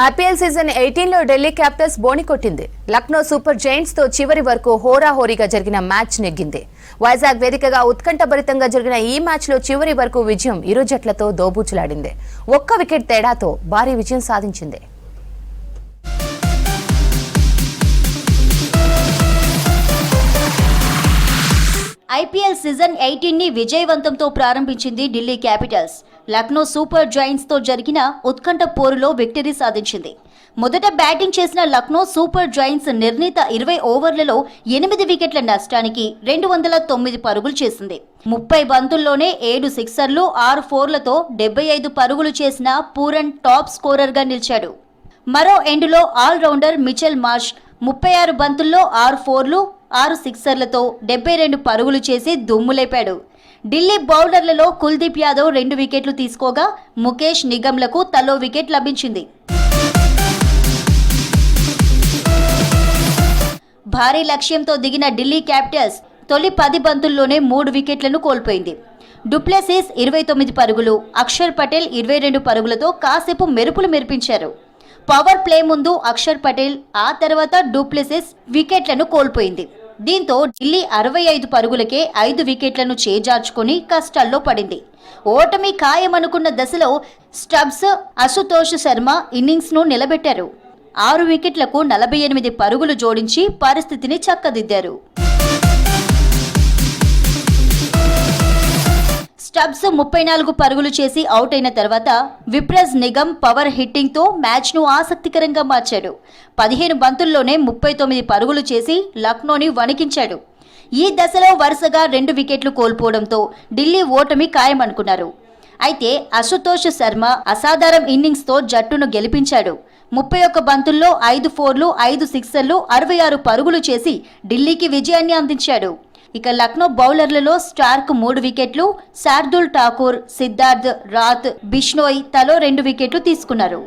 IPL season 18 లో Delhi Capitals బోని కొట్టింది. Lucknow super Giants తో చివరి వరకు హోరాహోరీగా జరిగిన మ్యాచ్ నెగ్గింది. వైజాగ్ వేదికగా ఉత్కంఠభరితంగా జరిగిన ఈ మ్యాచ్ లో చివరి వరకు విజయం ఇరు జట్లతో దోబూచులాడింది. ఒక్క వికెట్ తేడాతో భారీ విజయం సాధించింది. ఐపీఎల్ సీజన్ 18 ని విజయవంతంతో ప్రారంభించింది Delhi Capitals. Lucknow super Giants తో జరిగిన ఉత్కంఠ పోరులో విక్టరీ సాధించింది. మొదట బ్యాటింగ్ చేసిన లక్నో సూపర్ జైంట్స్ నిర్ణీత 20 ఓవర్లలో 8 వికెట్ల నష్టానికి 209 పరుగులు చేసింది. 30 బంతుల్లోనే 7 సిక్సర్లు 6 ఫోర్లతో 75 పరుగులు చేసిన పూరన్ టాప్ స్కోరర్ గా నిలిచాడు. మరో ఎండ్లో ఆల్రౌండర్ మిచెల్ మార్ష్ 36 బంతుల్లో 6 ఫోర్లు 6 సిక్సర్లతో 72 పరుగులు చేసి దుమ్ములేపాడు. ఢిల్లీ బౌలర్లలో కుల్దీప్ యాదవ్ 2 వికెట్లు తీసుకోగా ముఖేష్ నిగమ్లకు తలో వికెట్ లభించింది. భారీ లక్ష్యంతో దిగిన ఢిల్లీ క్యాపిటల్స్ తొలి 10 బంతుల్లోనే 3 వికెట్లను కోల్పోయింది. డుప్లెసిస్ 29 పరుగులు, అక్షర్ పటేల్ 22 పరుగులతో కాసేపు మెరుపులు మెరిపించారు. పవర్ ప్లే ముందు అక్షర్ పటేల్, ఆ తర్వాత డూప్లెసిస్ వికెట్లను కోల్పోయింది. దీంతో ఢిల్లీ 65 పరుగులకే 5 వికెట్లను చేజార్చుకుని కష్టాల్లో పడింది. ఓటమి ఖాయమనుకున్న దశలో స్టబ్స్, అశుతోష్ శర్మ ఇన్నింగ్స్ ను నిలబెట్టారు. 6 వికెట్లకు 48 పరుగులు జోడించి పరిస్థితిని చక్కదిద్దారు. స్టబ్స్ 34 పరుగులు చేసి అవుట్ అయిన తర్వాత విప్రజ్ నిగమ్ పవర్ హిట్టింగ్ తో మ్యాచ్ ను ఆసక్తికరంగా మార్చాడు. 15 బంతుల్లోనే 39 పరుగులు చేసి లక్నోని వణికించాడు. ఈ దశలో వరుసగా 2 వికెట్లు కోల్పోవడంతో ఢిల్లీ ఓటమి ఖాయమనుకున్నారు. అయితే అశుతోష్ శర్మ అసాధారణ ఇన్నింగ్స్ తో జట్టును గెలిపించాడు. 31 బంతుల్లో 5 ఫోర్లు 5 సిక్సర్లు 66 పరుగులు చేసి ఢిల్లీకి విజయాన్ని అందించాడు. ఇక లక్నో బౌలర్లలో స్టార్క్ 3 వికెట్లు, శార్దుల్ ఠాకూర్, సిద్ధార్థ్, రాత్, బిష్నోయ్ తలో 2 వికెట్లు తీసుకున్నారు.